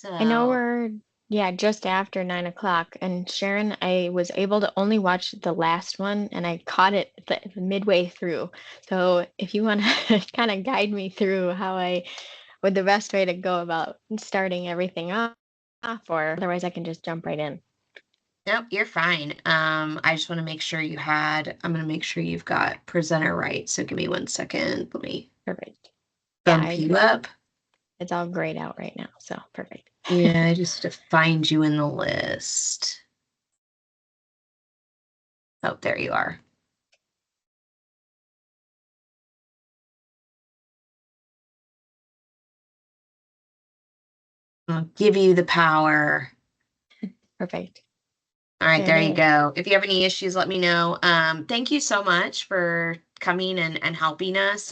I know So, we're, yeah, just after 9 o'clock. And Sharon, I was able to only watch the last one and I caught it midway through. So if you want to kind of guide me through what the best way to go about starting everything off, or otherwise I can just jump right in. nope, you're fine. I just want to make sure I'm going to make sure you've got presenter right. So give me 1 second. Let me Perfect. Yeah, bump you up. it's all grayed out right now. So perfect. Yeah, just to find you in the list. Oh, there you are. I'll give you the power. Perfect. All right, There it there you is. go. If you have any issues, let me know. Thank you so much for coming and helping us.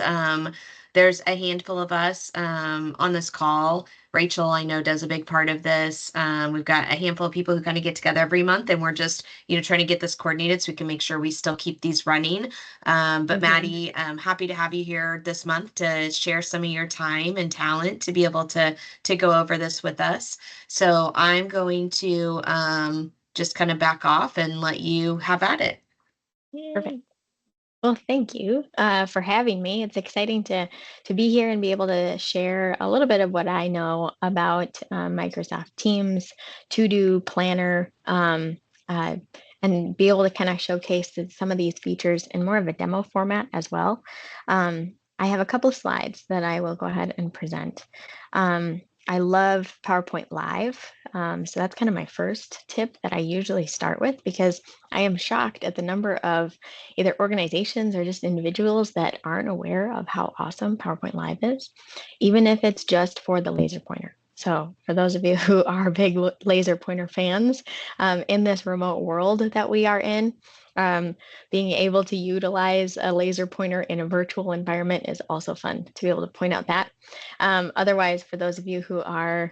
There's a handful of us on this call. Rachel, I know, does a big part of this. We've got a handful of people who kind of get together every month, and we're just, trying to get this coordinated so we can make sure we still keep these running. But Hmm. Maddie, I'm happy to have you here this month to share some of your time and talent to be able to go over this with us. So I'm going to just kind of back off and let you have at it. Perfect. Well, thank you for having me. It's exciting to be here and be able to share a little bit of what I know about Microsoft Teams, To Do, Planner, uh, and be able to kind of showcase some of these features in more of a demo format as well. I have a couple of slides that I will go ahead and present. I love PowerPoint Live. So that's kind of my first tip that I usually start with because I am shocked at the number of either organizations or just individuals that aren't aware of how awesome PowerPoint Live is, even if it's just for the laser pointer. So, for those of you who are big laser pointer fans, in this remote world that we are in, um, being able to utilize a laser pointer in a virtual environment is also fun to be able to point out that. Otherwise, for those of you who are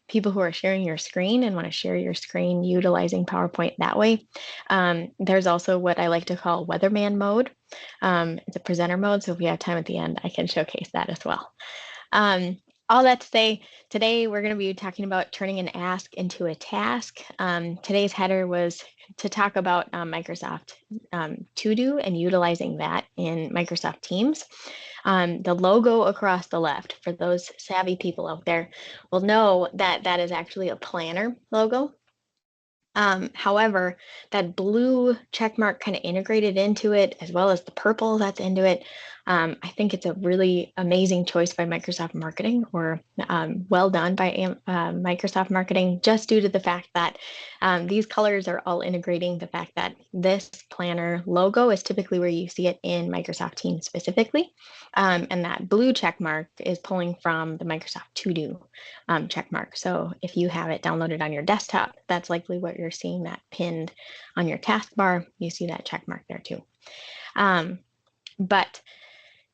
people who are sharing your screen and want to share your screen utilizing PowerPoint that way, there's also what I like to call weatherman mode. It's a presenter mode, so if we have time at the end, I can showcase that as well. Um, all that to say, today we're going to be talking about turning an ask into a task. Today's header was to talk about Microsoft To Do and utilizing that in Microsoft Teams. The logo across the left, for those savvy people out there, will know that that is actually a planner logo. However, that blue check mark kind of integrated into it, as well as the purple that's into it, I think it's a really amazing choice by Microsoft Marketing, or well done by Microsoft Marketing, just due to the fact that these colors are all integrating the fact that this planner logo is typically where you see it in Microsoft Teams specifically. And that blue check mark is pulling from the Microsoft To Do check mark. So if you have it downloaded on your desktop, that's likely what you're seeing that pinned on your taskbar. You see that check mark there too. But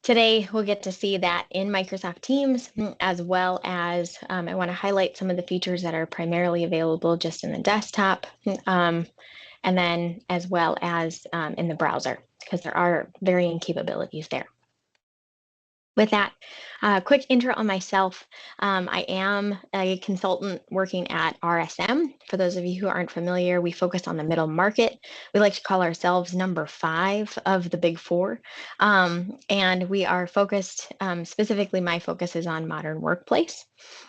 today we'll get to see that in Microsoft Teams, as well as I want to highlight some of the features that are primarily available just in the desktop, and then as well as in the browser, because there are varying capabilities there. With that, quick intro on myself. I am a consultant working at RSM. For those of you who aren't familiar, we focus on the middle market. We like to call ourselves number 5 of the big 4. And we are focused, specifically, my focus is on modern workplace.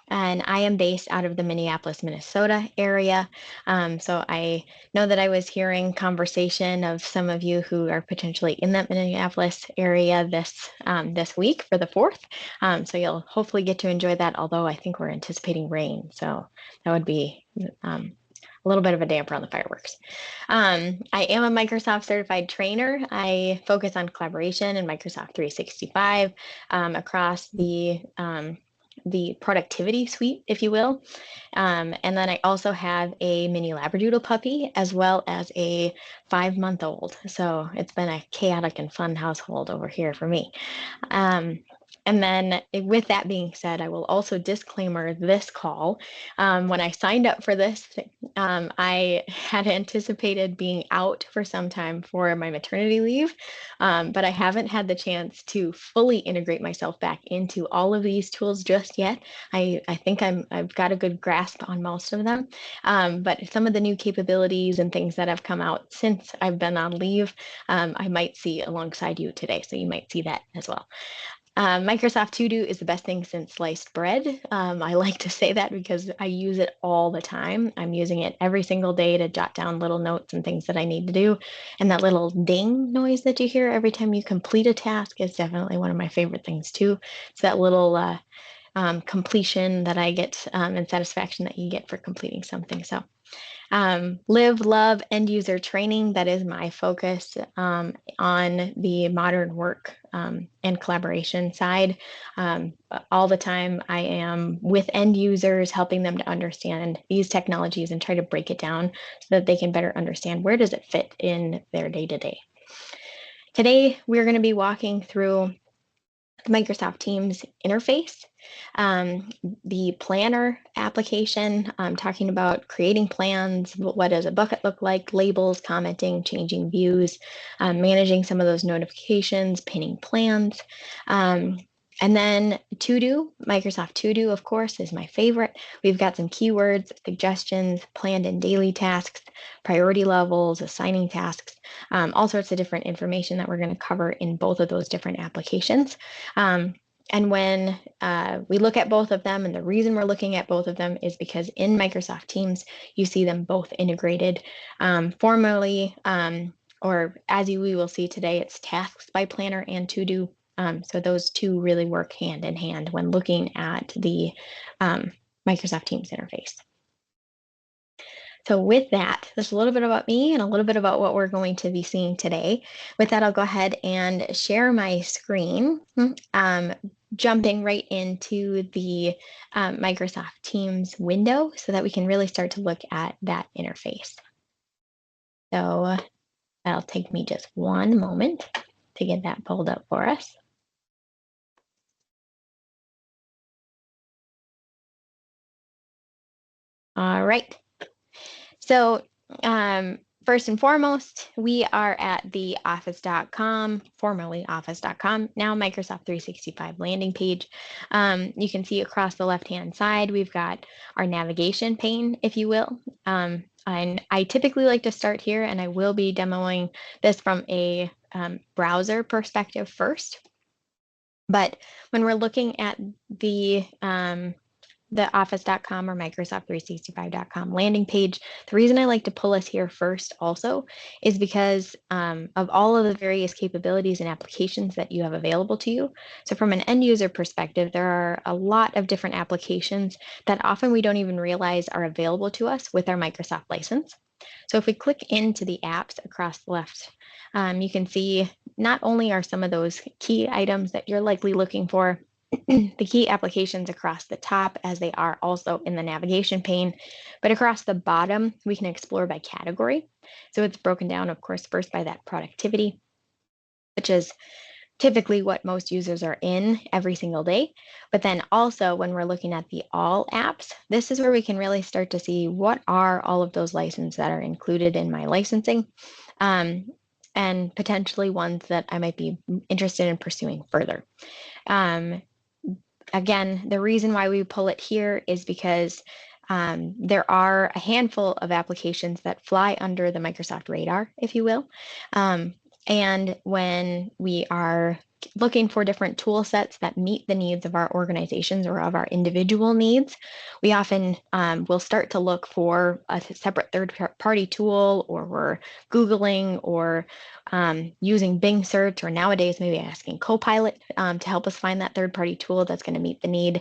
And I am based out of the Minneapolis, Minnesota area. So I know that I was hearing conversation of some of you who are potentially in that Minneapolis area this week for the 4th. So you'll hopefully get to enjoy that, although I think we're anticipating rain. So that would be a little bit of a damper on the fireworks. I am a Microsoft certified trainer. I focus on collaboration and Microsoft 365 across the productivity suite, if you will. And then I also have a mini Labradoodle puppy as well as a 5-month-old. So it's been a chaotic and fun household over here for me. Um, And then with that being said, I will also disclaimer this call. When I signed up for this, I had anticipated being out for some time for my maternity leave, but I haven't had the chance to fully integrate myself back into all of these tools just yet. I think I've got a good grasp on most of them, but some of the new capabilities and things that have come out since I've been on leave, I might see alongside you today. So you might see that as well. Microsoft To Do is the best thing since sliced bread. I like to say that because I use it all the time. I'm using it every single day to jot down little notes and things that I need to do. And that little ding noise that you hear every time you complete a task is definitely one of my favorite things too. It's that little completion that I get and satisfaction that you get for completing something. So live, love, end user training. That is my focus on the modern work and collaboration side. All the time, I am with end users, helping them to understand these technologies and try to break it down so that they can better understand where does it fit in their day to day. Today, we're going to be walking through the Microsoft Teams interface, um, the planner application, talking about creating plans, what does a bucket look like, labels, commenting, changing views, managing some of those notifications, pinning plans. And then To Do, Microsoft To Do, of course, is my favorite. We've got some keywords, suggestions, planned and daily tasks, priority levels, assigning tasks, all sorts of different information that we're going to cover in both of those different applications. And when we look at both of them, and the reason we're looking at both of them is because in Microsoft Teams, you see them both integrated formally, or as we will see today, it's tasks by planner and To Do. So those two really work hand in hand when looking at the Microsoft Teams interface. So with that, that's a little bit about me and a little bit about what we're going to be seeing today. With that, I'll go ahead and share my screen, jumping right into the Microsoft Teams window so that we can really start to look at that interface. So that'll take me just one moment to get that pulled up for us. All right. So first and foremost, we are at the office.com, formerly office.com, now Microsoft 365 landing page. You can see across the left-hand side, we've got our navigation pane, if you will. And I typically like to start here, and I will be demoing this from a browser perspective first. But when we're looking at the office.com or Microsoft 365.com landing page. The reason I like to pull us here first also is because of all of the various capabilities and applications that you have available to you. So from an end user perspective, there are a lot of different applications that often we don't even realize are available to us with our Microsoft license. So if we click into the apps across the left, you can see not only are some of those key items that you're likely looking for the key applications across the top as they are also in the navigation pane, but across the bottom, we can explore by category. So it's broken down, of course, first by that productivity, which is typically what most users are in every single day. But then also when we're looking at the all apps, this is where we can really start to see what are all of those licenses that are included in my licensing. And potentially ones that I might be interested in pursuing further. Again, the reason why we pull it here is because there are a handful of applications that fly under the Microsoft radar, if you will. And when we are looking for different tool sets that meet the needs of our organizations or of our individual needs, we often will start to look for a separate third-party tool, or we're Googling or using Bing search, or nowadays maybe asking Copilot to help us find that third-party tool that's going to meet the need.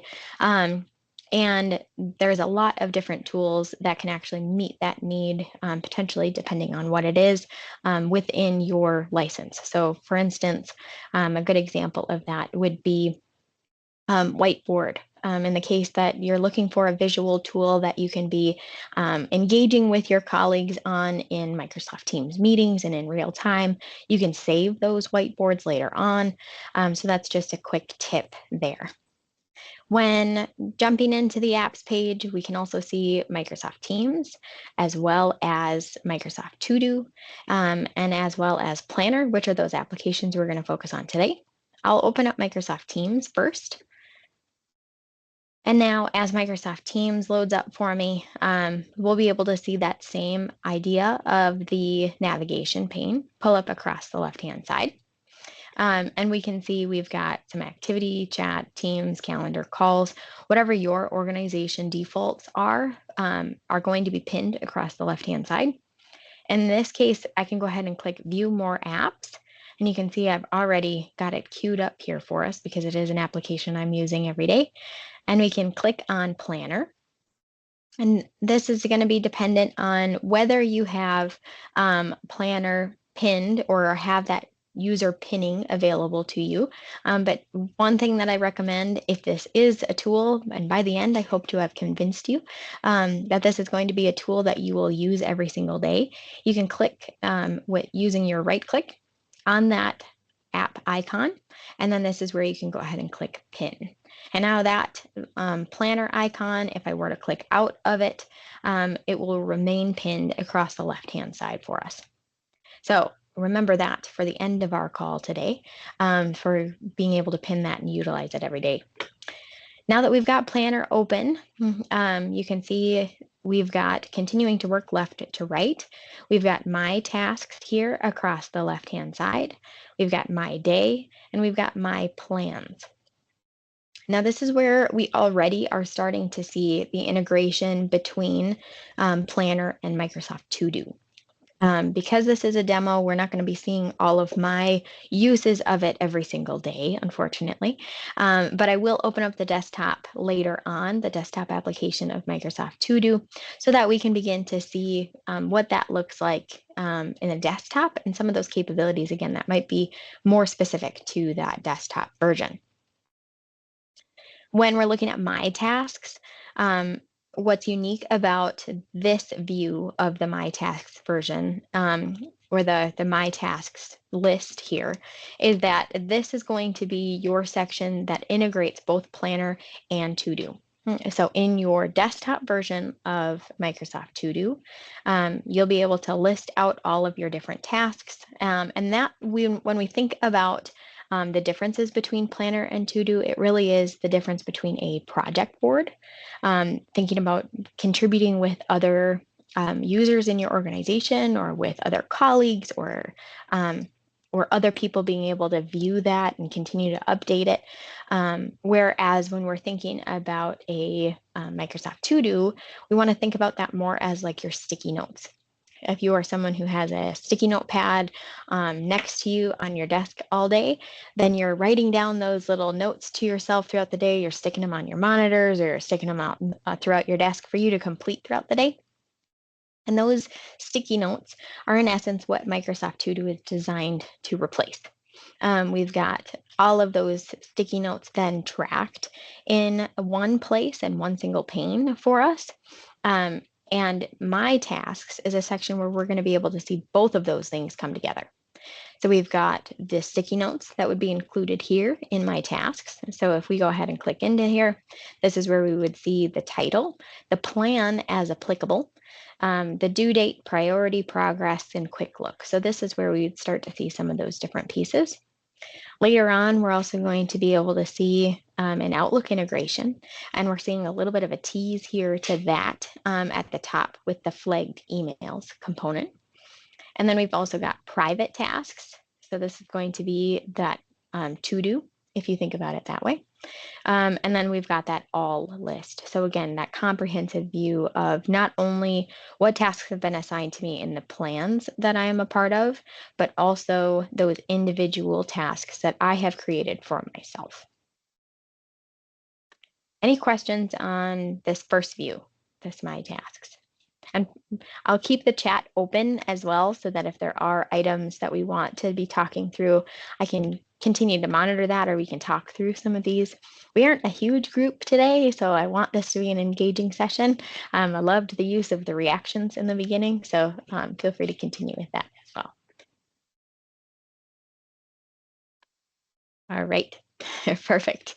And there's a lot of different tools that can actually meet that need, potentially depending on what it is within your license. So for instance, a good example of that would be Whiteboard In the case that you're looking for a visual tool that you can be engaging with your colleagues on in Microsoft Teams meetings and in real time, you can save those whiteboards later on. So that's just a quick tip there. When jumping into the apps page, we can also see Microsoft Teams, as well as Microsoft To Do, and as well as Planner, which are those applications we're going to focus on today. I'll open up Microsoft Teams first. And now as Microsoft Teams loads up for me, we'll be able to see that same idea of the navigation pane pull up across the left-hand side. And we can see we've got some activity, chat, Teams, calendar, calls, whatever your organization defaults are going to be pinned across the left-hand side. In this case, I can go ahead and click View More Apps. And you can see I've already got it queued up here for us because it is an application I'm using every day. And we can click on Planner. And this is going to be dependent on whether you have Planner pinned or have that user pinning available to you. But one thing that I recommend, if this is a tool, and by the end, I hope to have convinced you that this is going to be a tool that you will use every single day, you can click with using your right click on that app icon. And then this is where you can go ahead and click pin. And now that planner icon, if I were to click out of it, it will remain pinned across the left-hand side for us. So remember that for the end of our call today, for being able to pin that and utilize it every day. Now that we've got Planner open, you can see we've got continuing to work left to right. We've got my tasks here across the left-hand side. We've got my day, and we've got my plans. Now, this is where we already are starting to see the integration between Planner and Microsoft To Do. Because this is a demo, we're not going to be seeing all of my uses of it every single day, unfortunately. But I will open up the desktop later on, the desktop application of Microsoft To Do, so that we can begin to see what that looks like in a desktop and some of those capabilities, again, that might be more specific to that desktop version. When we're looking at my tasks, what's unique about this view of the my tasks version, or the my tasks list here, is that this is going to be your section that integrates both Planner and To Do. So in your desktop version of Microsoft To Do, you'll be able to list out all of your different tasks. And that when we think about the differences between Planner and To Do, it really is the difference between a project board, thinking about contributing with other users in your organization or with other colleagues or other people being able to view that and continue to update it. Whereas when we're thinking about a Microsoft To Do, we want to think about that more as like your sticky notes. If you are someone who has a sticky notepad next to you on your desk all day, then you're writing down those little notes to yourself throughout the day. You're sticking them on your monitors or you're sticking them out throughout your desk for you to complete throughout the day. And those sticky notes are in essence what Microsoft To Do is designed to replace. We've got all of those sticky notes then tracked in one place and one single pane for us. And my tasks is a section where we're going to be able to see both of those things come together. So we've got the sticky notes that would be included here in my tasks. So if we go ahead and click into here, this is where we would see the title, the plan as applicable, the due date, priority, progress, and quick look. So this is where we would start to see some of those different pieces. Later on, we're also going to be able to see an Outlook integration, and we're seeing a little bit of a tease here to that at the top with the flagged emails component. And then we've also got private tasks. So this is going to be that to do, if you think about it that way. And then we've got that all list. So again, that comprehensive view of not only what tasks have been assigned to me in the plans that I am a part of, but also those individual tasks that I have created for myself. Any questions on this first view, this my tasks? And I'll keep the chat open as well so that if there are items that we want to be talking through, I can continue to monitor that, or we can talk through some of these. We aren't a huge group today, so I want this to be an engaging session. I loved the use of the reactions in the beginning, so feel free to continue with that as well. All right, perfect.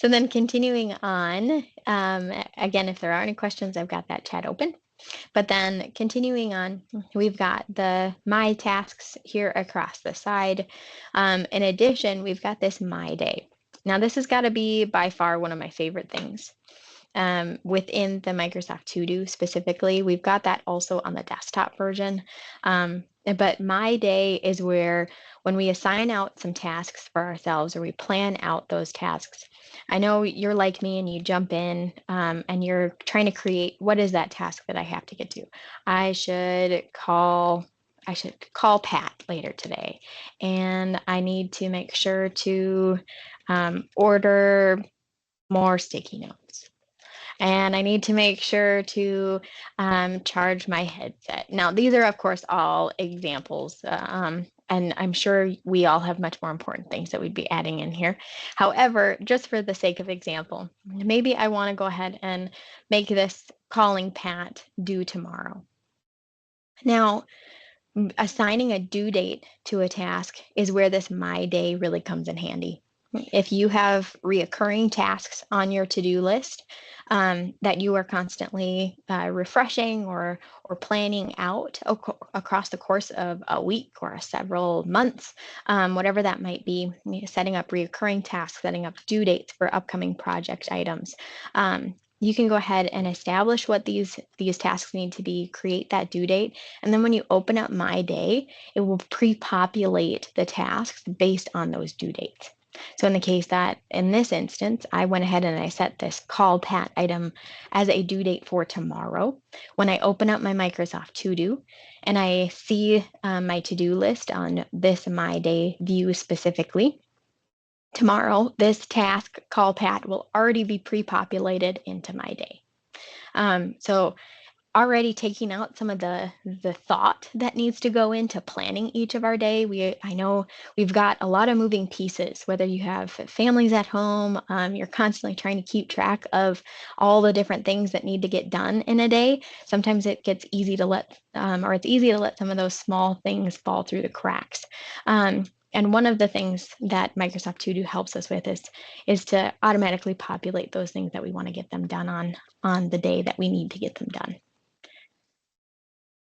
So then continuing on, again, if there are any questions, I've got that chat open. But then continuing on, we've got the My Tasks here across the side. In addition, we've got this My Day. Now, this has got to be by far one of my favorite things within the Microsoft To Do specifically. We've got that also on the desktop version. But My Day is where when we assign out some tasks for ourselves or we plan out those tasks, I know you're like me and you jump in and you're trying to create, what is that task that I have to get to? I should call Pat later today, and I need to make sure to order more sticky notes, and I need to make sure to charge my headset. Now, these are, of course, all examples, and I'm sure we all have much more important things that we'd be adding in here. However, just for the sake of example, maybe I want to go ahead and make this calling Pat due tomorrow. Now, assigning a due date to a task is where this My Day really comes in handy. If you have reoccurring tasks on your to-do list that you are constantly refreshing or planning out across the course of a week or several months, whatever that might be, setting up reoccurring tasks, setting up due dates for upcoming project items. You can go ahead and establish what these tasks need to be, create that due date, and then when you open up My Day, it will pre-populate the tasks based on those due dates. So in the case that, in this instance, I went ahead and I set this call Pat item as a due date for tomorrow. When I open up my Microsoft To Do and I see my to-do list on this My Day view specifically, tomorrow, this task, call Pat, will already be pre-populated into My Day. So already taking out some of the thought that needs to go into planning each of our day. I know we've got a lot of moving pieces, whether you have families at home, you're constantly trying to keep track of all the different things that need to get done in a day. Sometimes it gets easy to let, or it's easy to let some of those small things fall through the cracks. And one of the things that Microsoft To Do helps us with is to automatically populate those things that we want to get them done on the day that we need to get them done.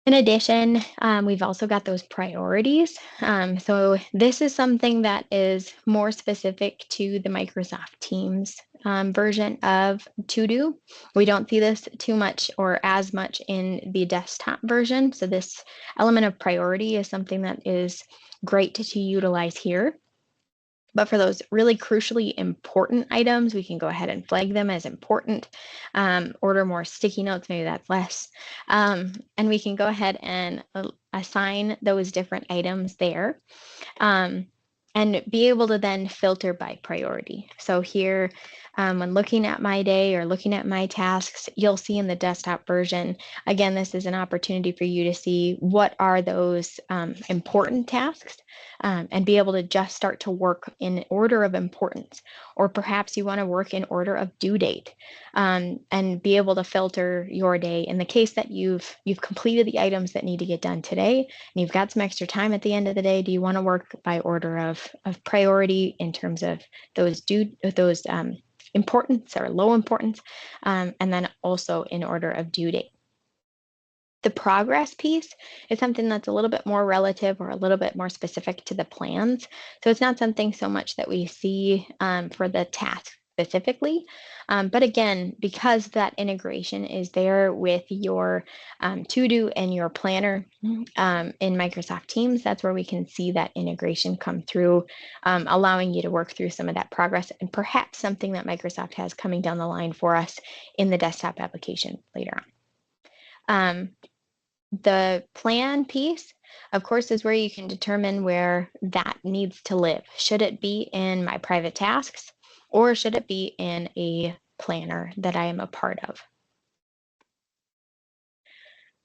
In addition, we've also got those priorities. So this is something that is more specific to the Microsoft Teams version of To Do. We don't see this too much or as much in the desktop version. So this element of priority is something that is great to utilize here. But for those really crucially important items, we can go ahead and flag them as important, order more sticky notes, maybe that's less. And we can go ahead and assign those different items there. And be able to then filter by priority. So here, when looking at My Day or looking at my tasks, you'll see in the desktop version, again, this is an opportunity for you to see what are those important tasks and be able to just start to work in order of importance. Or perhaps you want to work in order of due date and be able to filter your day. In the case that you've completed the items that need to get done today, and you've got some extra time at the end of the day, do you want to work by order of priority in terms of those importance or low importance, and then also in order of due date? The progress piece is something that's a little bit more relative or a little bit more specific to the plans. So it's not something so much that we see for the task specifically. But again, because that integration is there with your to-do and your planner in Microsoft Teams, that's where we can see that integration come through, allowing you to work through some of that progress and perhaps something that Microsoft has coming down the line for us in the desktop application later on. The plan piece, of course, is where you can determine where that needs to live. Should it be in my private tasks or should it be in a planner that I am a part of?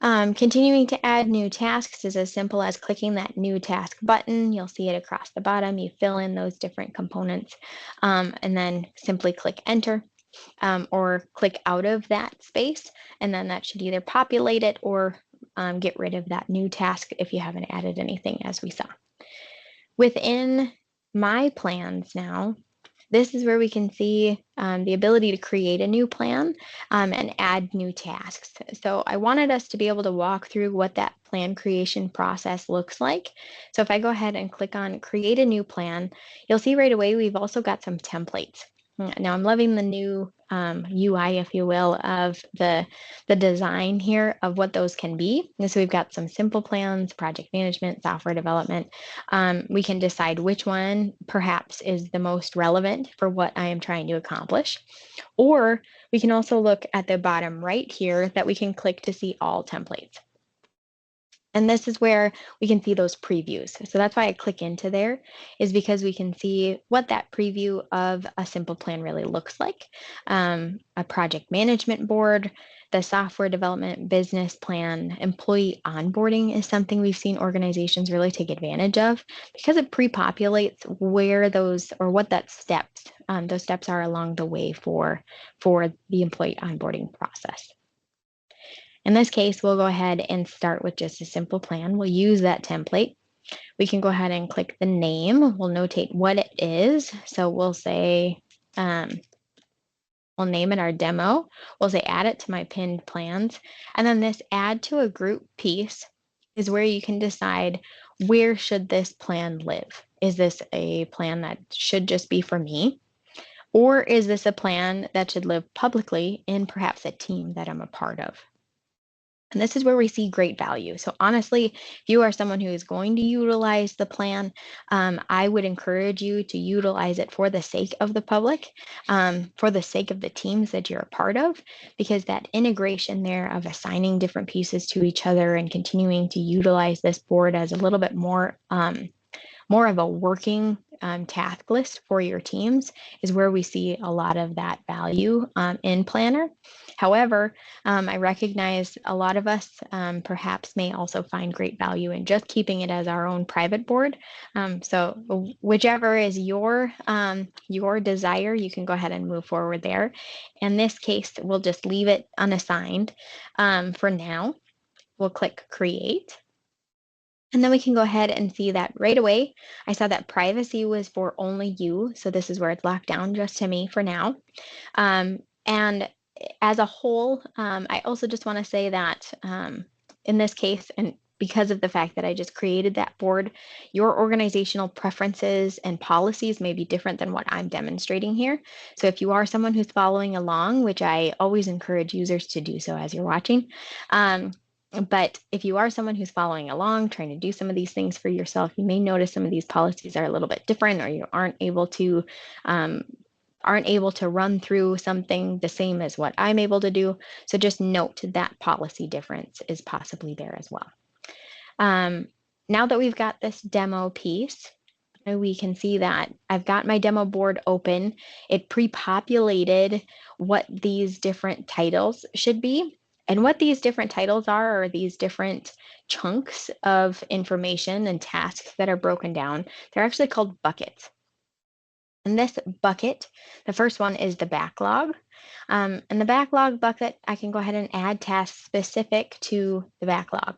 Continuing to add new tasks is as simple as clicking that new task button. You'll see it across the bottom. You fill in those different components and then simply click enter or click out of that space. And then that should either populate it or get rid of that new task if you haven't added anything, as we saw. Within my plans now, this is where we can see the ability to create a new plan and add new tasks. So I wanted us to be able to walk through what that plan creation process looks like. So if I go ahead and click on create a new plan, you'll see right away we've also got some templates. Now I'm loving the new UI, if you will, of the design here of what those can be. And so we've got some simple plans, project management, software development. We can decide which one perhaps is the most relevant for what I am trying to accomplish. Or we can also look at the bottom right here that we can click to see all templates. And this is where we can see those previews. So that's why I click into there, is because we can see what that preview of a simple plan really looks like. A project management board, the software development business plan, employee onboarding is something we've seen organizations really take advantage of because it pre-populates where those or what that steps, those steps are along the way for the employee onboarding process. In this case, we'll go ahead and start with just a simple plan. We'll use that template. We can go ahead and click the name. We'll notate what it is. So we'll say, we'll name it our demo. We'll say add it to my pinned plans. And then this add to a group piece is where you can decide where should this plan live? Is this a plan that should just be for me? Or is this a plan that should live publicly in perhaps a team that I'm a part of? And this is where we see great value. So honestly, if you are someone who is going to utilize the plan, I would encourage you to utilize it for the sake of the public, for the sake of the teams that you're a part of, because that integration there of assigning different pieces to each other and continuing to utilize this board as a little bit more of a working task list for your teams is where we see a lot of that value in Planner. However, I recognize a lot of us perhaps may also find great value in just keeping it as our own private board. So whichever is your desire, you can go ahead and move forward there. In this case, we'll just leave it unassigned for now. We'll click create. And then we can go ahead and see that right away. I saw that privacy was for only you. So this is where it's locked down just to me for now. And as a whole, I also just want to say that in this case, and because of the fact that I just created that board, your organizational preferences and policies may be different than what I'm demonstrating here. So if you are someone who's following along, which I always encourage users to do so as you're watching, but if you are someone who's following along, trying to do some of these things for yourself, you may notice some of these policies are a little bit different, or you aren't able to run through something the same as what I'm able to do. So just note that policy difference is possibly there as well. Now that we've got this demo piece, we can see that I've got my demo board open. It pre-populated what these different titles should be. And what these different titles are these different chunks of information and tasks that are broken down. They're actually called buckets. And this bucket, the first one is the backlog. And the backlog bucket, I can go ahead and add tasks specific to the backlog.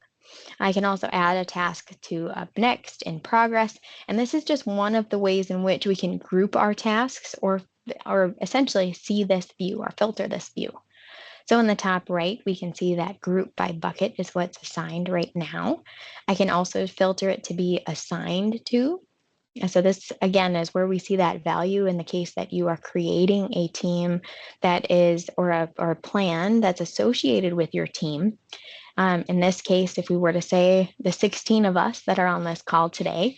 I can also add a task to up next, in progress, and this is just one of the ways in which we can group our tasks or essentially see this view or filter this view. So in the top right, we can see that group by bucket is what's assigned right now. I can also filter it to be assigned to. So this again is where we see that value in the case that you are creating a team that is or a plan that's associated with your team. In this case, if we were to say the 16 of us that are on this call today,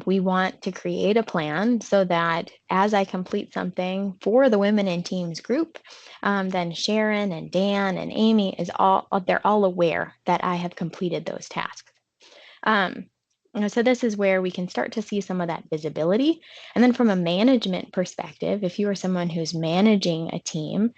we want to create a plan so that as I complete something for the Women in Teams group, then Sharon and Dan and Amy they're all aware that I have completed those tasks. So this is where we can start to see some of that visibility. And then from a management perspective, if you are someone who's managing a team,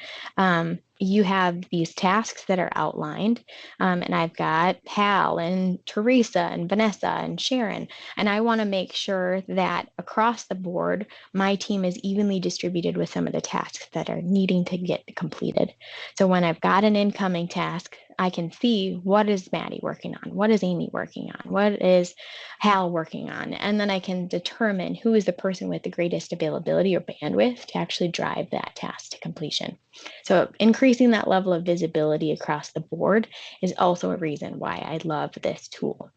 you have these tasks that are outlined, and I've got Hal and Teresa and Vanessa and Sharon, and I want to make sure that across the board, my team is evenly distributed with some of the tasks that are needing to get completed. So when I've got an incoming task, I can see what is Maddie working on, what is Amy working on, what is Hal working on, and then I can determine who is the person with the greatest availability or bandwidth to actually drive that task to completion. So increasing that level of visibility across the board is also a reason why I love this tool.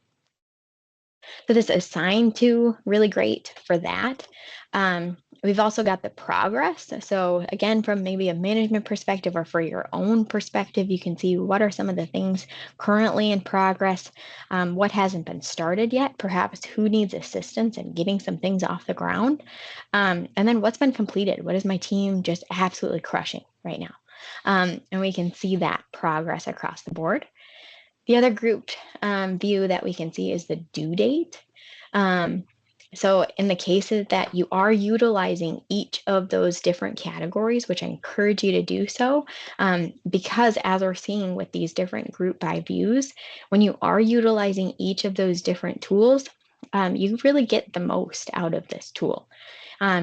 So this assign to, really great for that. We've also got the progress. So again, from maybe a management perspective or for your own perspective, you can see what are some of the things currently in progress, what hasn't been started yet, perhaps who needs assistance in getting some things off the ground, and then what's been completed. What is my team just absolutely crushing right now? And we can see that progress across the board. The other grouped view that we can see is the due date. Um, so in the cases that you are utilizing each of those different categories, which I encourage you to do so, because as we're seeing with these different group by views, when you are utilizing each of those different tools, you really get the most out of this tool.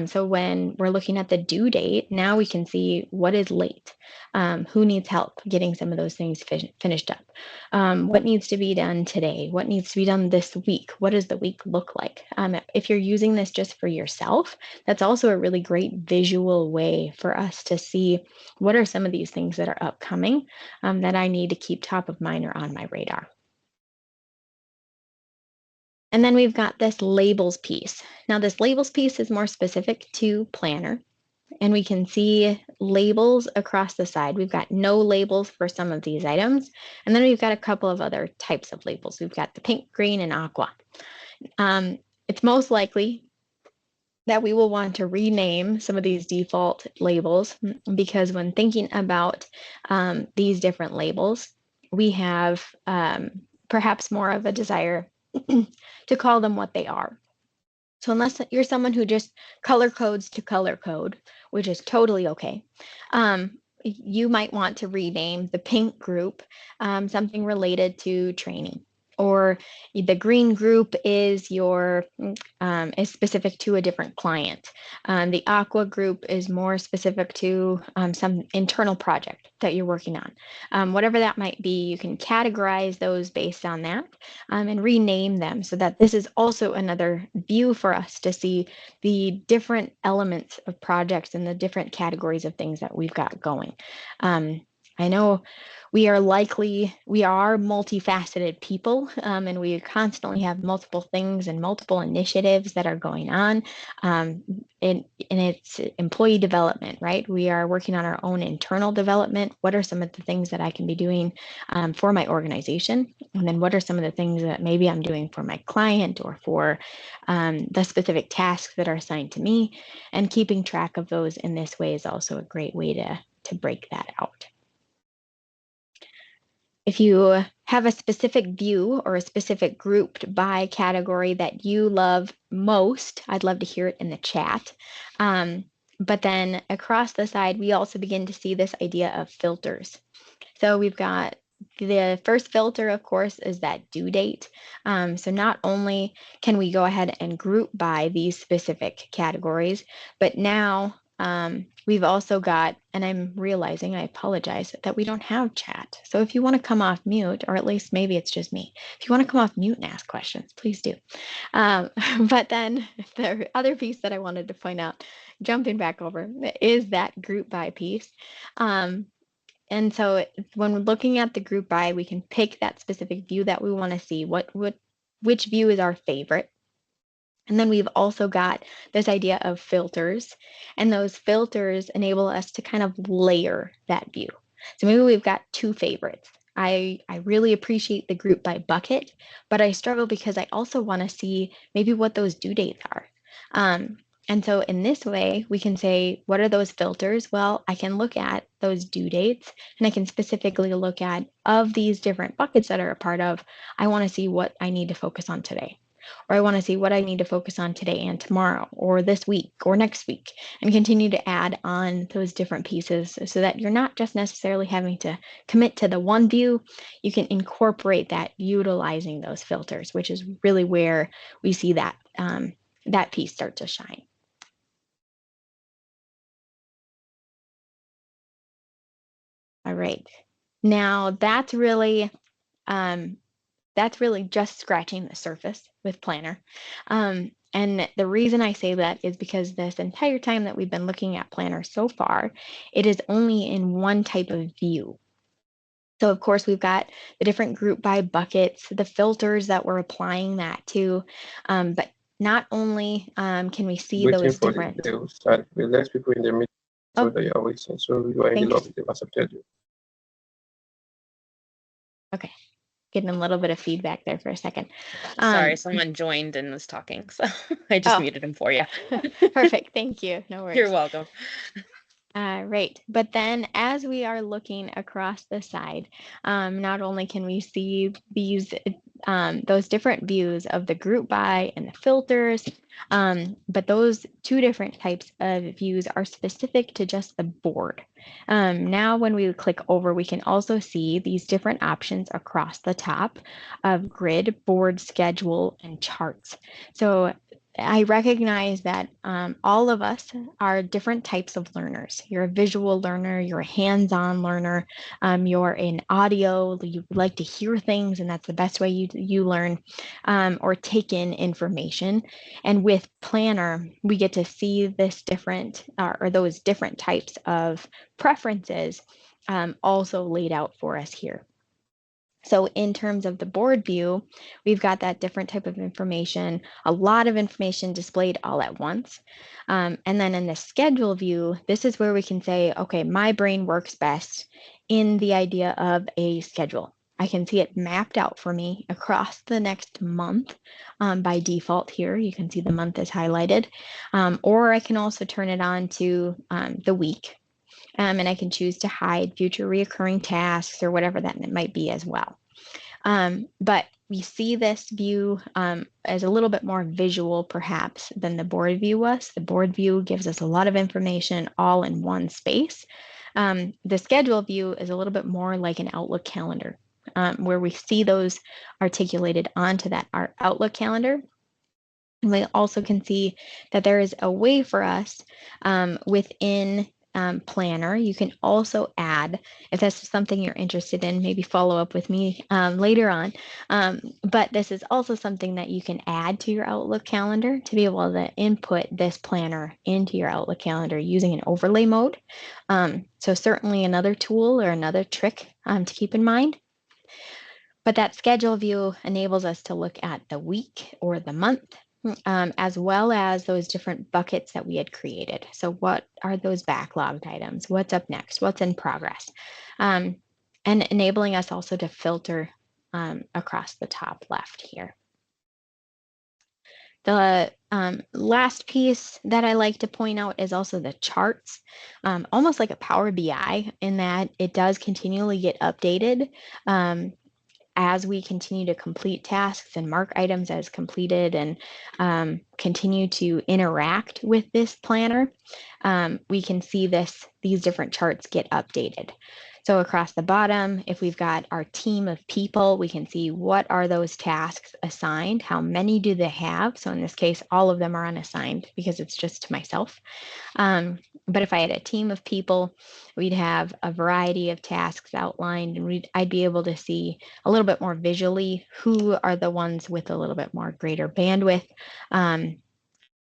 So when we're looking at the due date, now we can see what is late, who needs help getting some of those things finished up, what needs to be done today, what needs to be done this week, what does the week look like? If you're using this just for yourself, that's also a really great visual way for us to see what are some of these things that are upcoming that I need to keep top of mind or on my radar. And then we've got this labels piece. Now this labels piece is more specific to Planner, and we can see labels across the side. We've got no labels for some of these items. And then we've got a couple of other types of labels. We've got the pink, green, and aqua. It's most likely that we will want to rename some of these default labels because when thinking about these different labels, we have perhaps more of a desire to call them what they are. So unless you're someone who just color codes to color code, which is totally okay, you might want to rename the pink group something related to training. Or the green group is your is specific to a different client. The aqua group is more specific to some internal project that you're working on. Whatever that might be, you can categorize those based on that and rename them so that this is also another view for us to see the different elements of projects and the different categories of things that we've got going. I know we are multifaceted people, and we constantly have multiple things and multiple initiatives that are going on. And it's employee development, right? We are working on our own internal development. What are some of the things that I can be doing for my organization? And then what are some of the things that maybe I'm doing for my client or for the specific tasks that are assigned to me? And keeping track of those in this way is also a great way to break that out. If you have a specific view or a specific grouped by category that you love most, I'd love to hear it in the chat. But then across the side, we also begin to see this idea of filters. So we've got the first filter, of course, is that due date. So not only can we go ahead and group by these specific categories, but now we've also got, and I'm realizing, I apologize, that we don't have chat. So if you want to come off mute, or at least maybe it's just me, if you want to come off mute and ask questions, please do. But then the other piece that I wanted to point out, jumping back over, is that group by piece. And so when we're looking at the group by, we can pick that specific view that we want to see. Which view is our favorite? And then we've also got this idea of filters, and those filters enable us to kind of layer that view. So maybe we've got two favorites. I really appreciate the group by bucket, but I struggle because I also want to see maybe what those due dates are. And so in this way, we can say, what are those filters? Well, I can look at those due dates, and I can specifically look at, of these different buckets that are a part of, I want to see what I need to focus on today. or I want to see what I need to focus on today and tomorrow, or this week, or next week, and continue to add on those different pieces so that you're not just necessarily having to commit to the one view. You can incorporate that utilizing those filters, which is really where we see that that piece start to shine. All right. Now that's really just scratching the surface with Planner. And the reason I say that is because this entire time that we've been looking at Planner so far, it is only in one type of view. So of course we've got the different group by buckets, the filters that we're applying that to, but not only can we see Waiting those for different. the start. The less people in the meeting, so Oh, that you are waiting. So you are in the thanks. lobby. They've accepted you. Okay, getting a little bit of feedback there for a second. Sorry, someone joined and was talking, so I just muted him for you. Perfect. Thank you. No worries. You're welcome. Right. But then as we are looking across the side, not only can we see those different views of the group by and the filters, but those two different types of views are specific to just the board. Now, when we click over, we can also see these different options across the top of grid, board, schedule, and charts. So I recognize that all of us are different types of learners. You're a visual learner, you're a hands-on learner, you're in audio, you like to hear things, and that's the best way you learn or take in information. And with Planner, we get to see this different or those different types of preferences also laid out for us here. So in terms of the board view, we've got that different type of information, a lot of information displayed all at once. And then in the schedule view, this is where we can say, okay, my brain works best in the idea of a schedule. I can see it mapped out for me across the next month by default here. You can see the month is highlighted. Or I can also turn it on to the week. And I can choose to hide future reoccurring tasks or whatever that might be as well. But we see this view as a little bit more visual perhaps than the board view was. The board view gives us a lot of information all in one space. The schedule view is a little bit more like an Outlook calendar, where we see those articulated onto that our Outlook calendar. And we also can see that there is a way for us within Planner. You can also add, if that's something you're interested in, maybe follow up with me later on. But this is also something that you can add to your Outlook calendar to be able to input this planner into your Outlook calendar using an overlay mode. So certainly another tool or another trick to keep in mind. But that schedule view enables us to look at the week or the month, as well as those different buckets that we had created. So what are those backlogged items? What's up next? What's in progress? And enabling us also to filter across the top left here. The last piece that I like to point out is also the charts, almost like a Power BI in that it does continually get updated as we continue to complete tasks and mark items as completed and continue to interact with this planner, we can see these different charts get updated. So across the bottom, if we've got our team of people, we can see what are those tasks assigned, how many do they have? So in this case, all of them are unassigned because it's just to myself. But if I had a team of people, we'd have a variety of tasks outlined, and I'd be able to see a little bit more visually who are the ones with a little bit more greater bandwidth. And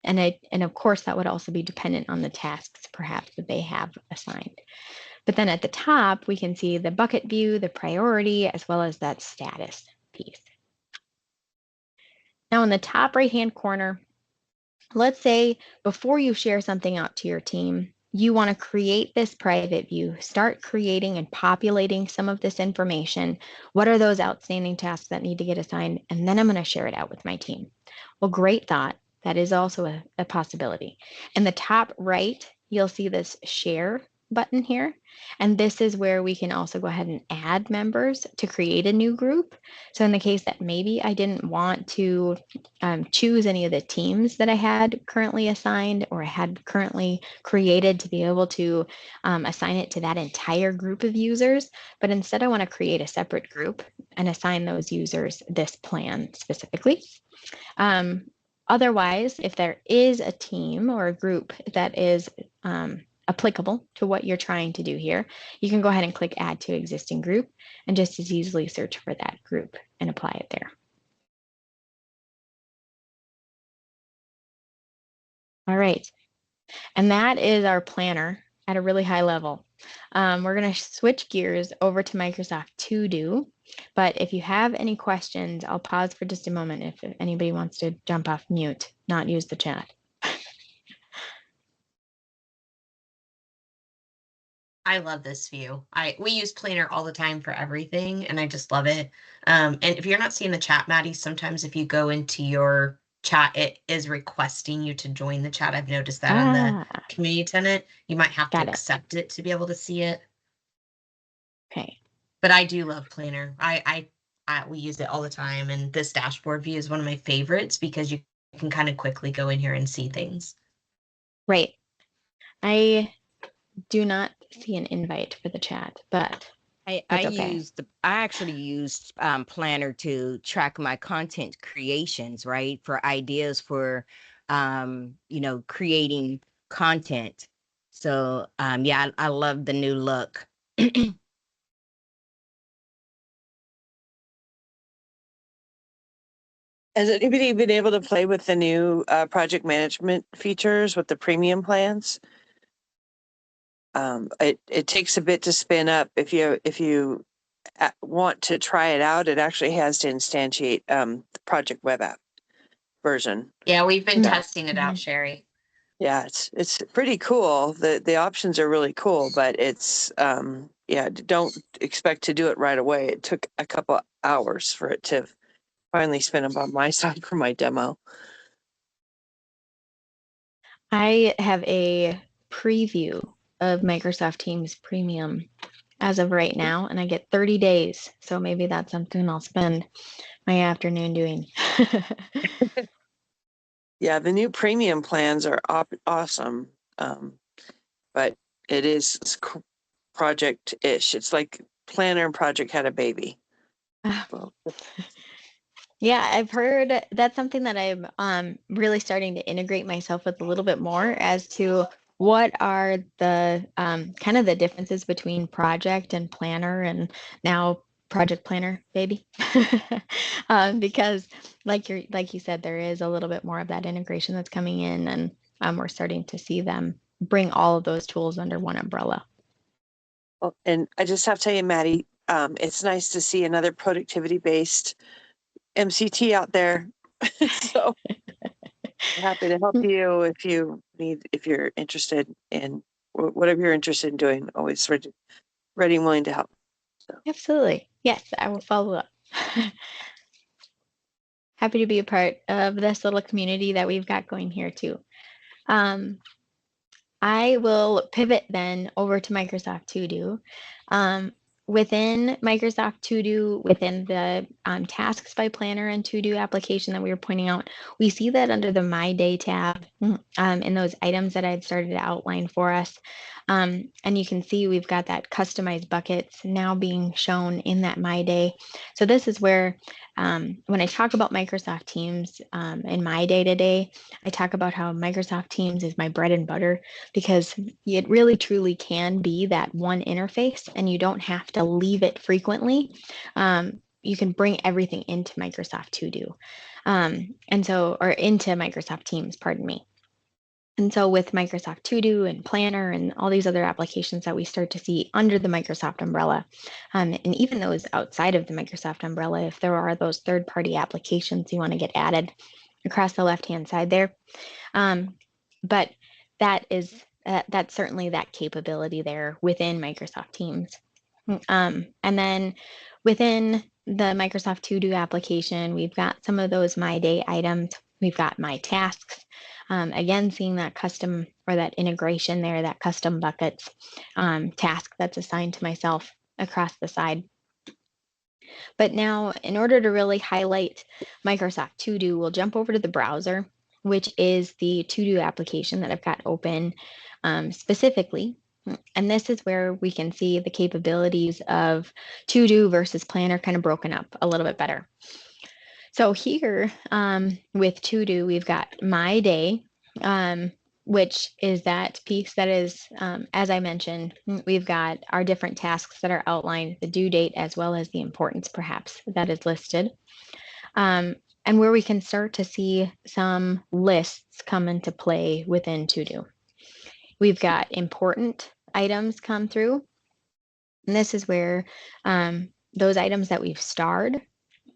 of course, that would also be dependent on the tasks perhaps that they have assigned. But then at the top, we can see the bucket view, the priority, as well as that status piece. Now in the top right-hand corner, let's say before you share something out to your team, you want to create this private view, start creating and populating some of this information. What are those outstanding tasks that need to get assigned? And then I'm going to share it out with my team. Well, great thought. That is also a possibility. In the top right, you'll see this share button here. And this is where we can also go ahead and add members to create a new group. So in the case that maybe I didn't want to choose any of the teams that I had currently assigned or I had currently created to be able to assign it to that entire group of users, but instead I want to create a separate group and assign those users this plan specifically. Otherwise, if there is a team or a group that is applicable to what you're trying to do here, you can go ahead and click add to existing group and just as easily search for that group and apply it there. All right, and that is our planner at a really high level. We're going to switch gears over to Microsoft To Do, but if you have any questions, I'll pause for just a moment if anybody wants to jump off mute, not use the chat. I love this view. We use Planner all the time for everything, and I just love it. And if you're not seeing the chat, Maddie, sometimes if you go into your chat, it is requesting you to join the chat. I've noticed that on the community tenant. You might have to accept it to be able to see it. Okay. But I do love Planner. We use it all the time, and this dashboard view is one of my favorites because you can kind of quickly go in here and see things. Right. I do not see an invite for the chat, but I actually used Planner to track my content creations, right? For ideas for, creating content. So, yeah, I love the new look. Has anybody been able to play with the new project management features with the premium plans? It takes a bit to spin up. If you want to try it out, it actually has to instantiate the Project Web App version. Yeah, we've been testing it out, Sherry. Yeah, it's pretty cool. The options are really cool, but it's don't expect to do it right away. It took a couple hours for it to finally spin up on my side for my demo. I have a preview of Microsoft Teams Premium as of right now, and I get 30 days. So maybe that's something I'll spend my afternoon doing. Yeah, the new premium plans are awesome, but it is project-ish. It's like Planner and Project had a baby. Well, yeah, I've heard that's something that I'm really starting to integrate myself with a little bit more as to what are the kind of the differences between project and planner and now project planner baby because like you said there is a little bit more of that integration that's coming in and we're starting to see them bring all of those tools under one umbrella. well, and I just have to tell you, Maddie, it's nice to see another productivity-based MCT out there. So I'm happy to help you if you're interested in whatever you're interested in doing. Always ready and willing to help. So. Absolutely. Yes, I will follow up. Happy to be a part of this little community that we've got going here too. I will pivot then over to Microsoft To Do. Within Microsoft To Do, within the Tasks by Planner and To Do application that we were pointing out, we see that under the My Day tab in those items that I had started to outline for us. And you can see we've got that customized buckets now being shown in that My Day. So this is where when I talk about Microsoft Teams in my day-to-day, I talk about how Microsoft Teams is my bread and butter because it really truly can be that one interface and you don't have to leave it frequently. You can bring everything into Microsoft To Do. Or into Microsoft Teams, pardon me. And so with Microsoft To Do and Planner and all these other applications that we start to see under the Microsoft umbrella, and even those outside of the Microsoft umbrella, if there are those third-party applications you want to get added across the left-hand side there. But that's certainly that capability there within Microsoft Teams. And then within the Microsoft To Do application, we've got some of those My Day items. We've got My Tasks. Again, seeing that custom or that integration there, that custom buckets task that's assigned to myself across the side. But now, in order to really highlight Microsoft To Do, we'll jump over to the browser, which is the To Do application that I've got open specifically. And this is where we can see the capabilities of To Do versus Planner kind of broken up a little bit better. So here with To Do, we've got My Day, which is that piece that is, as I mentioned, we've got our different tasks that are outlined, the due date, as well as the importance perhaps that is listed. And where we can start to see some lists come into play within To Do. We've got important items come through. And this is where those items that we've starred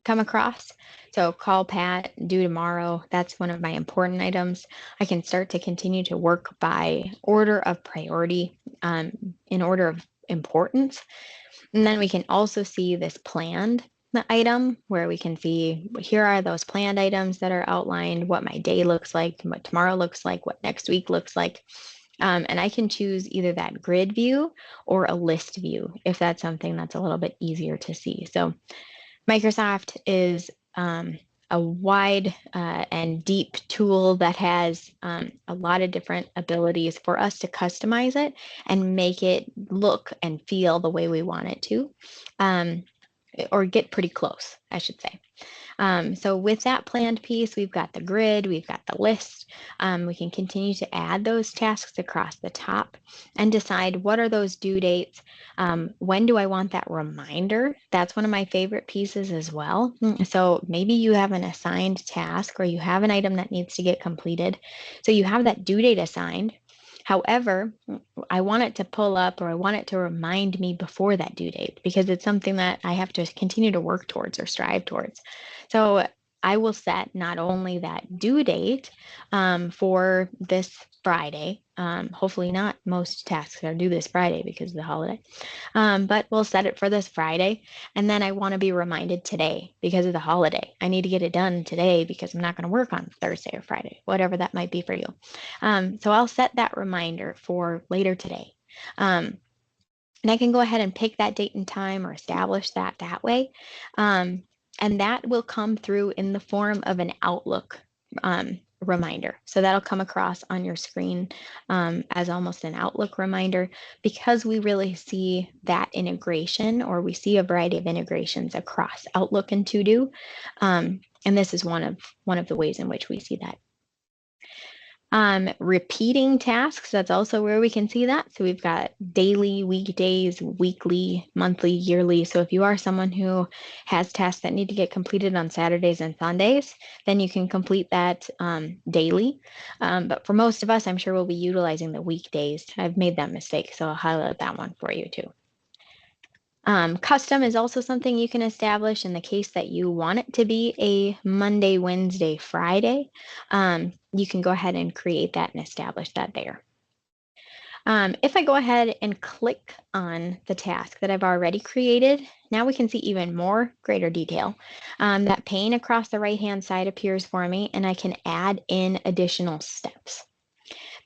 come across. So call Pat, due tomorrow. That's one of my important items. I can start to continue to work by order of priority, in order of importance. And then we can also see this planned item where we can see here are those planned items that are outlined, what my day looks like, what tomorrow looks like, what next week looks like. And I can choose either that grid view or a list view if that's something that's a little bit easier to see. So Microsoft is a wide and deep tool that has a lot of different abilities for us to customize it and make it look and feel the way we want it to, or get pretty close, I should say. So with that planned piece, we've got the grid, we've got the list. We can continue to add those tasks across the top and decide what are those due dates. When do I want that reminder? That's one of my favorite pieces as well. So maybe you have an assigned task or you have an item that needs to get completed. So you have that due date assigned. However, I want it to pull up or I want it to remind me before that due date because it's something that I have to continue to work towards or strive towards. So I will set not only that due date for this Friday, hopefully not most tasks are due this Friday because of the holiday, but we'll set it for this Friday. And then I want to be reminded today because of the holiday. I need to get it done today because I'm not going to work on Thursday or Friday, whatever that might be for you. So I'll set that reminder for later today. And I can go ahead and pick that date and time or establish that way. And that will come through in the form of an Outlook reminder. So that'll come across on your screen as almost an Outlook reminder because we really see that integration, or we see a variety of integrations across Outlook and To Do. And this is one of the ways in which we see that. Repeating tasks, that's also where we can see that. So we've got daily, weekdays, weekly, monthly, yearly. So if you are someone who has tasks that need to get completed on Saturdays and Sundays, then you can complete that daily. But for most of us, I'm sure we'll be utilizing the weekdays. I've made that mistake, so I'll highlight that one for you too. Custom is also something you can establish in the case that you want it to be a Monday, Wednesday, Friday. You can go ahead and create that and establish that there. If I go ahead and click on the task that I've already created, now we can see even more greater detail. That pane across the right-hand side appears for me, and I can add in additional steps.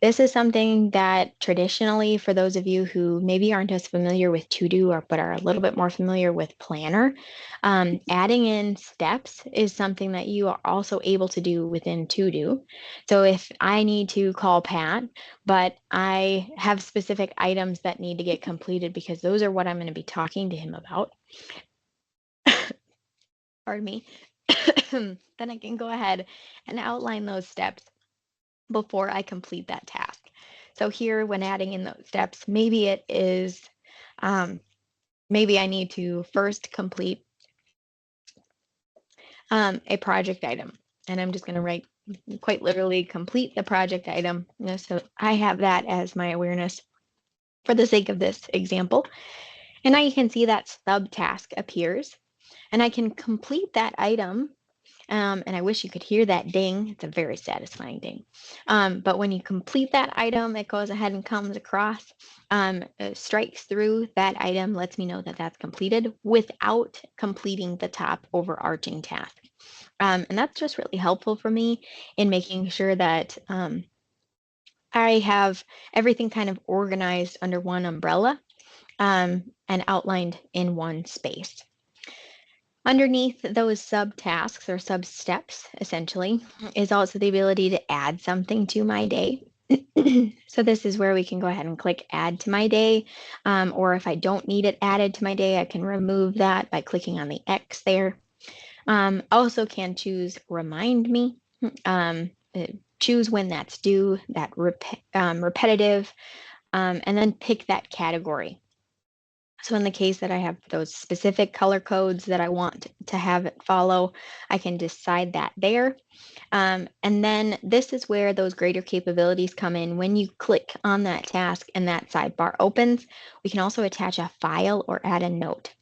This is something that traditionally, for those of you who maybe aren't as familiar with To Do but are a little bit more familiar with Planner, adding in steps is something that you are also able to do within To Do. So if I need to call Pat, but I have specific items that need to get completed because those are what I'm going to be talking to him about, pardon me, then I can go ahead and outline those steps before I complete that task. So here, when adding in those steps, maybe it is, maybe I need to first complete a project item. And I'm just going to write quite literally complete the project item. So I have that as my awareness for the sake of this example. And now you can see that subtask appears. And I can complete that item. And I wish you could hear that ding. It's a very satisfying ding. But when you complete that item, it goes ahead and comes across, strikes through that item, lets me know that that's completed without completing the top overarching task. And that's just really helpful for me in making sure that I have everything kind of organized under one umbrella and outlined in one space. Underneath those subtasks or sub steps, essentially, is also the ability to add something to my day. So this is where we can go ahead and click add to my day. Or if I don't need it added to my day, I can remove that by clicking on the X there. Also can choose remind me, choose when that's due, that repetitive, and then pick that category. So in the case that I have those specific color codes that I want to have it follow, I can decide that there. And then this is where those greater capabilities come in. When you click on that task and that sidebar opens, we can also attach a file or add a note.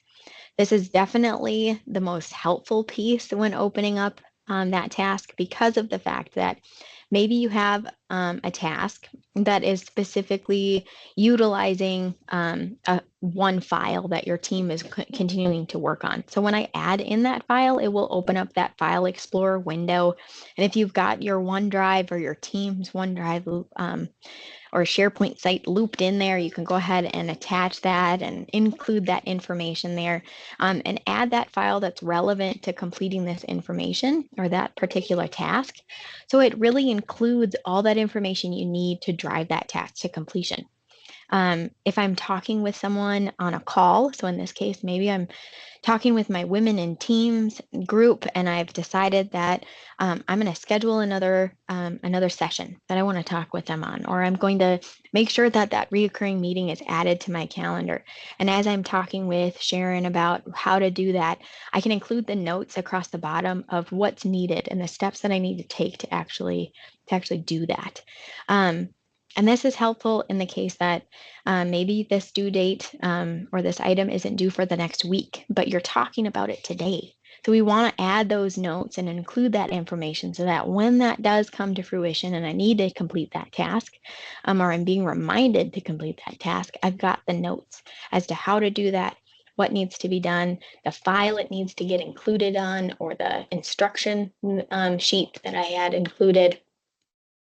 This is definitely the most helpful piece when opening up that task because of the fact that maybe you have a task that is specifically utilizing one file that your team is continuing to work on. So when I add in that file, it will open up that File Explorer window. And if you've got your OneDrive or your Teams OneDrive or SharePoint site looped in there, you can go ahead and attach that and include that information there and add that file that's relevant to completing this information or that particular task. So it really includes all that information you need to drive that task to completion. If I'm talking with someone on a call, so in this case, maybe I'm talking with my women in teams group, and I've decided that I'm going to schedule another session that I want to talk with them on, or I'm going to make sure that that reoccurring meeting is added to my calendar. And as I'm talking with Sharon about how to do that, I can include the notes across the bottom of what's needed and the steps that I need to take to actually do that. And this is helpful in the case that maybe this due date or this item isn't due for the next week, but you're talking about it today. So we want to add those notes and include that information so that when that does come to fruition and I need to complete that task, or I'm being reminded to complete that task, I've got the notes as to how to do that, what needs to be done, the file it needs to get included on, or the instruction sheet that I had included,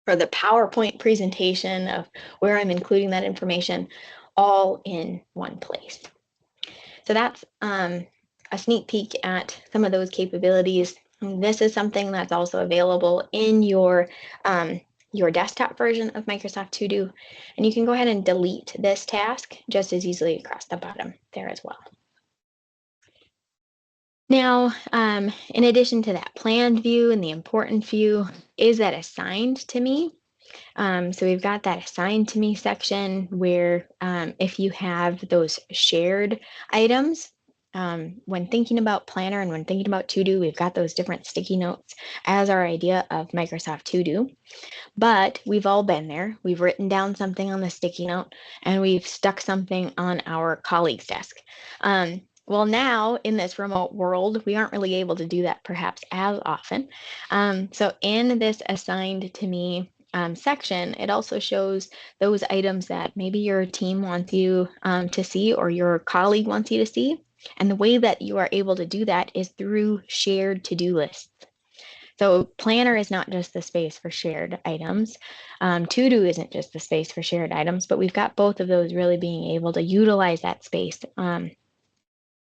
or the PowerPoint presentation of where I'm including that information, all in one place. So that's a sneak peek at some of those capabilities. This is something that's also available in your desktop version of Microsoft To Do, and you can go ahead and delete this task just as easily across the bottom there as well. Now, in addition to that planned view and the important view, is that assigned to me? So we've got that assigned to me section where if you have those shared items, when thinking about Planner and when thinking about To Do, we've got those different sticky notes as our idea of Microsoft To Do. But we've all been there. We've written down something on the sticky note and we've stuck something on our colleague's desk. Well, now in this remote world, we aren't really able to do that perhaps as often. So in this assigned to me section, it also shows those items that maybe your team wants you to see or your colleague wants you to see. And the way that you are able to do that is through shared to-do lists. So Planner is not just the space for shared items. To Do isn't just the space for shared items, but we've got both of those really being able to utilize that space.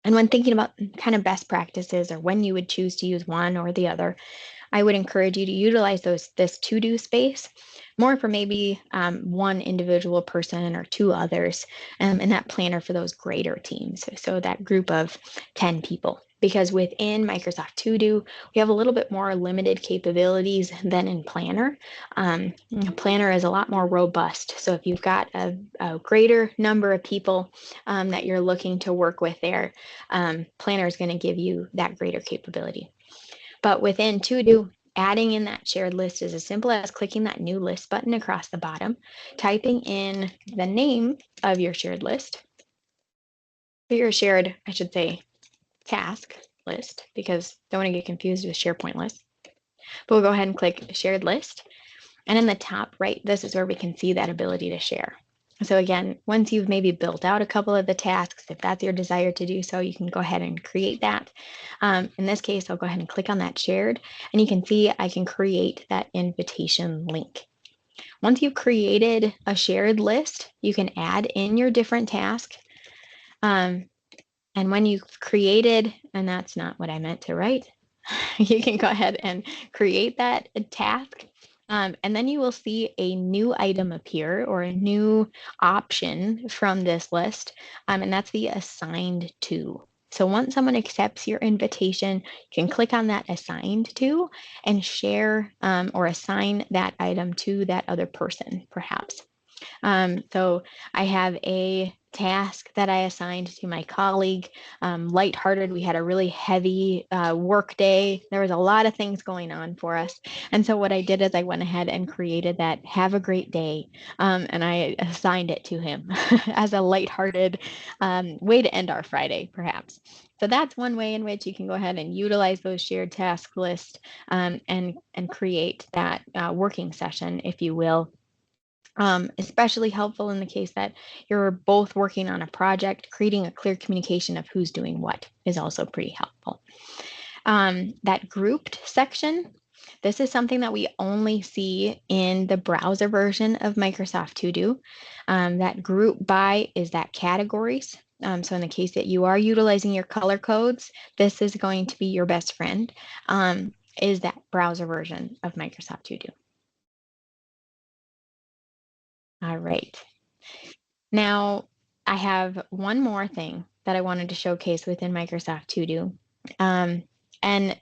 And when thinking about kind of best practices or when you would choose to use one or the other, I would encourage you to utilize this to-do space more for maybe one individual person or two others, and that planner for those greater teams. So that group of 10 people. Because within Microsoft To Do, we have a little bit more limited capabilities than in Planner. Planner is a lot more robust. So if you've got a greater number of people that you're looking to work with there, Planner is going to give you that greater capability. But within To Do, adding in that shared list is as simple as clicking that new list button across the bottom, typing in the name of your shared list, or your shared, I should say, task list, because don't want to get confused with SharePoint list. But we'll go ahead and click shared list. And in the top right, this is where we can see that ability to share. So again, once you've maybe built out a couple of the tasks, if that's your desire to do so, you can go ahead and create that. In this case, I'll go ahead and click on that shared, and you can see I can create that invitation link. Once you've created a shared list, you can add in your different tasks. And when you've created, and that's not what I meant to write, you can go ahead and create that task. And then you will see a new item appear or a new option from this list. And that's the assigned to. So once someone accepts your invitation, you can click on that assigned to and share or assign that item to that other person, perhaps. So I have a task that I assigned to my colleague, lighthearted. We had a really heavy work day. There was a lot of things going on for us. And so what I did is I went ahead and created that have a great day. And I assigned it to him as a lighthearted way to end our Friday, perhaps. So that's one way in which you can go ahead and utilize those shared task lists and create that working session, if you will. Especially helpful in the case that you're both working on a project. Creating a clear communication of who's doing what is also pretty helpful. That grouped section, this is something that we only see in the browser version of Microsoft To Do. That group by is that categories. So in the case that you are utilizing your color codes, this is going to be your best friend, is that browser version of Microsoft To Do. All right. Now, I have one more thing that I wanted to showcase within Microsoft To Do, and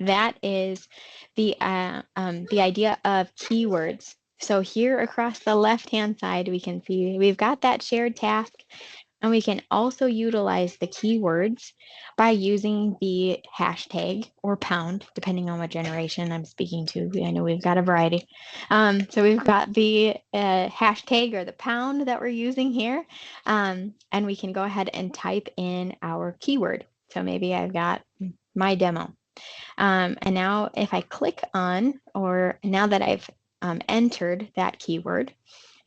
that is the idea of keywords. So here across the left-hand side, we can see we've got that shared task, and we can also utilize the keywords by using the hashtag or pound, depending on what generation I'm speaking to. I know we've got a variety. So we've got the hashtag or the pound that we're using here. And we can go ahead and type in our keyword. So maybe I've got my demo. And now if I click on, or now that I've entered that keyword,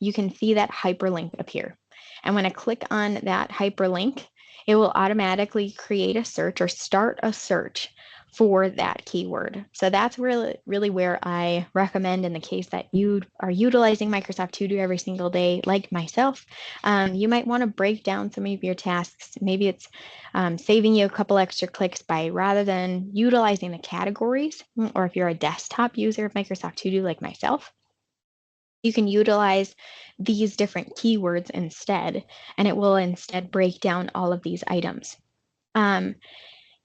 you can see that hyperlink appear. And when I click on that hyperlink, it will automatically create a search or start a search for that keyword. So that's really where I recommend, in the case that you are utilizing Microsoft To Do every single day, like myself, you might want to break down some of your tasks. Maybe it's saving you a couple extra clicks by, rather than utilizing the categories, or if you're a desktop user of Microsoft To Do like myself, you can utilize these different keywords instead, and it will instead break down all of these items.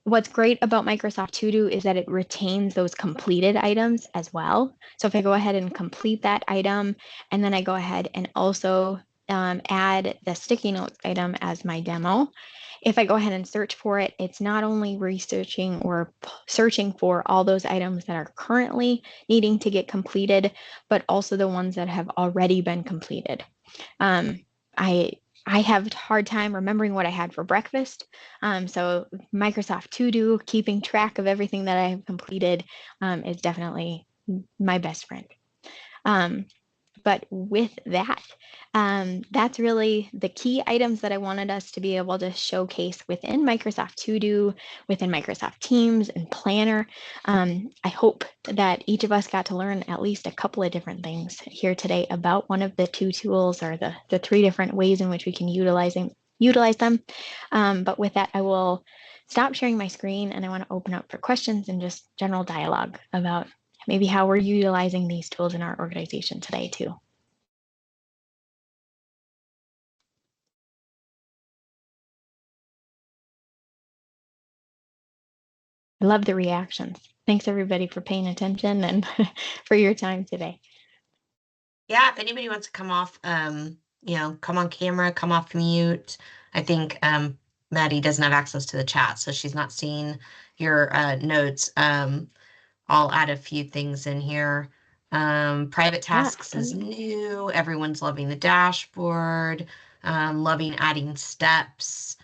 What's great about Microsoft To Do is that it retains those completed items as well. So if I go ahead and complete that item, and then I go ahead and also add the sticky notes item as my demo, if I go ahead and search for it, it's not only researching or searching for all those items that are currently needing to get completed, but also the ones that have already been completed. I have a hard time remembering what I had for breakfast. So Microsoft To Do, keeping track of everything that I have completed, is definitely my best friend. But with that, that's really the key items that I wanted us to be able to showcase within Microsoft To Do, within Microsoft Teams and Planner. I hope that each of us got to learn at least a couple of different things here today about one of the two tools, or the three different ways in which we can utilize them. But with that, I will stop sharing my screen, and I want to open up for questions and just general dialogue about maybe how we're utilizing these tools in our organization today too. I love the reactions. Thanks everybody for paying attention and for your time today. Yeah, if anybody wants to come off, come on camera, come off mute. I think Maddie doesn't have access to the chat, so she's not seeing your notes. I'll add a few things in here. Private tasks is new. Everyone's loving the dashboard, loving adding steps.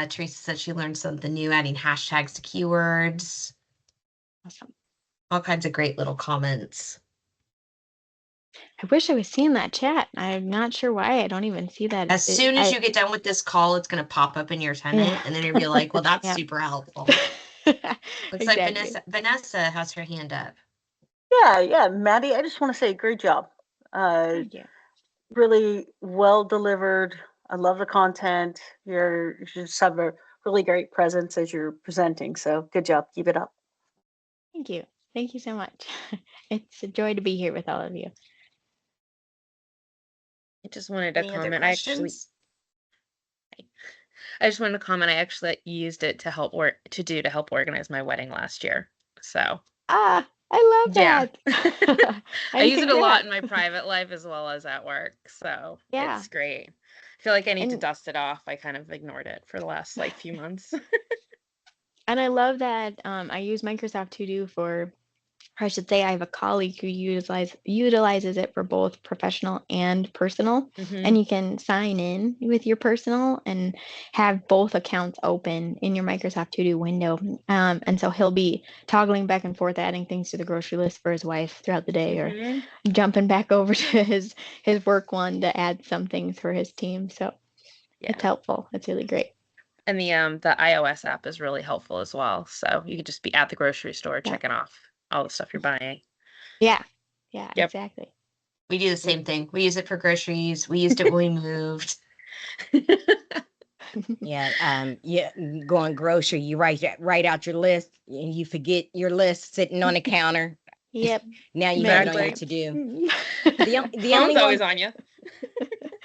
Teresa said she learned something new, adding hashtags to keywords. Awesome. All kinds of great little comments. I wish I was seeing that chat. I'm not sure why I don't even see that. As soon as you get done with this call, it's going to pop up in your tenant, Yeah. and then you'll be like, well, that's Yeah. super helpful. Looks like Exactly. Vanessa has her hand up. Yeah, Maddie, I just want to say great job. Thank you. Really well delivered. I love the content. You just have a really great presence as you're presenting. So good job. Keep it up. Thank you. Thank you so much. It's a joy to be here with all of you. I just wanted to Any other comment. questions? I just wanted to comment. I actually used it to help organize my wedding last year. So Ah, I love yeah, that. I use it a lot Congrats. in my private life as well as at work. So Yeah. it's great. I feel like I need to And dust it off. I kind of ignored it for the last like few months. and I love that I use Microsoft To Do for, or I should say, I have a colleague who utilizes it for both professional and personal. Mhm. And you can sign in with your personal and have both accounts open in your Microsoft To Do window. And so he'll be toggling back and forth, adding things to the grocery list for his wife throughout the day, or Mhm. jumping back over to his work one to add some things for his team. So Yeah. it's helpful. It's really great. And the iOS app is really helpful as well. So you could just be at the grocery store Yeah. checking off all the stuff you're buying. Yeah. Yeah, Yep. exactly. We do the same thing. We use it for groceries. We used it when we moved. Yeah, going grocery, you write out your list, and you forget your list sitting on the counter. Yep. Now you Many have it on your Exactly. to-do. times. The Phone's only always one, on you.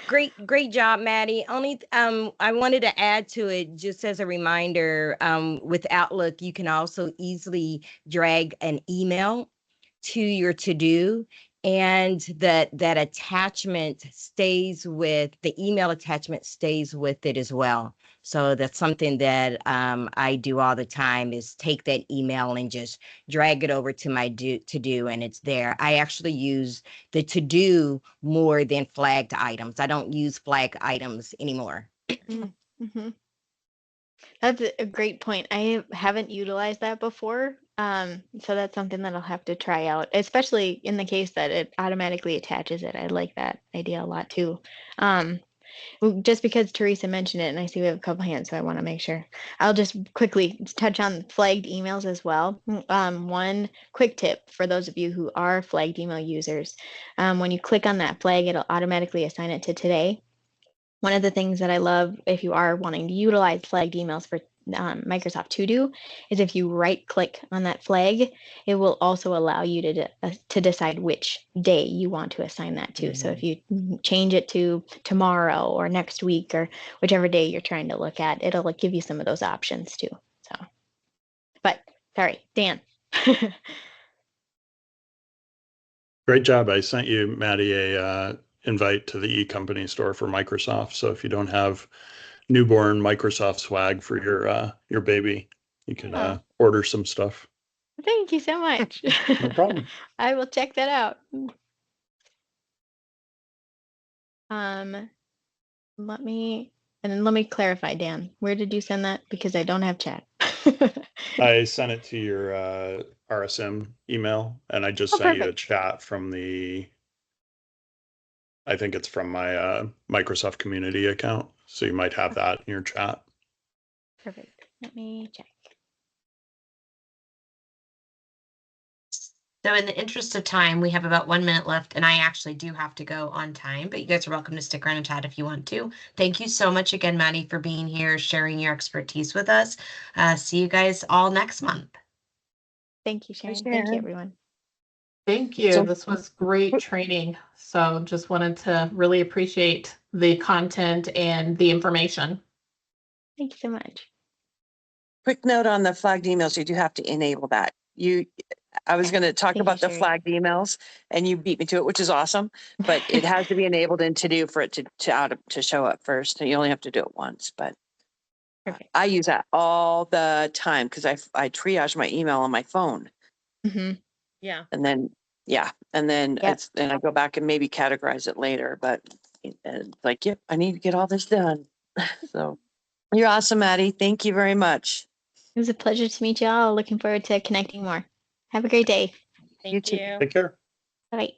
great job, Maddie. Only I wanted to add to it just as a reminder, with Outlook, you can also easily drag an email to your to-do, and that attachment stays with the email attachment stays with it as well. So that's something that I do all the time, is take that email and just drag it over to my to-do, and it's there. I actually use the to-do more than flagged items. I don't use flagged items anymore. Mhm. That's a great point. I haven't utilized that before. So that's something that I'll have to try out, especially in the case that it automatically attaches it. I like that idea a lot too. Um, just because Teresa mentioned it, and I see we have a couple hands, so I want to make sure. I'll just quickly touch on flagged emails as well. One quick tip for those of you who are flagged email users, when you click on that flag, it'll automatically assign it to today. One of the things that I love, if you are wanting to utilize flagged emails for Microsoft To Do, is if you right click on that flag, it will also allow you to decide which day you want to assign that to. So if you change it to tomorrow or next week or whichever day you're trying to look at, it'll give you some of those options too. So, but sorry, Dan. Great job. I sent you, Maddie, a invite to the e-company store for Microsoft. So if you don't have newborn Microsoft swag for your baby, you can order some stuff. Thank you so much. No problem. I will check that out. Let me clarify, Dan. Where did you send that? Because I don't have chat. I sent it to your RSM email, and I just Oh, sent you a perfect. chat from I think it's from my Microsoft community account. So you might have that in your chat. Perfect. Let me check. So in the interest of time, we have about 1 minute left, and I actually do have to go on time, but you guys are welcome to stick around and chat if you want to. Thank you so much again, Maddie, for being here, sharing your expertise with us. See you guys all next month. Thank you, Sharon. Thank you, Sharon. everyone. Thank you. So- This was great training. So just wanted to really appreciate the content and the information. Thank you so much. Quick note on the flagged emails, you do have to enable that. I was going to talk Thank you, about the Sherry. flagged emails and you beat me to it, which is awesome, but it has to be enabled in To Do for it to show up first. You only have to do it once, but Perfect. I use that all the time because I triage my email on my phone Mm-hmm. Yeah. and then, and then Yep. and I go back and maybe categorize it later, but it's like, yep, I need to get all this done. So you're awesome, Maddie. Thank you very much. It was a pleasure to meet you all. Looking forward to connecting more. Have a great day. Thank too. you. Take care. Bye.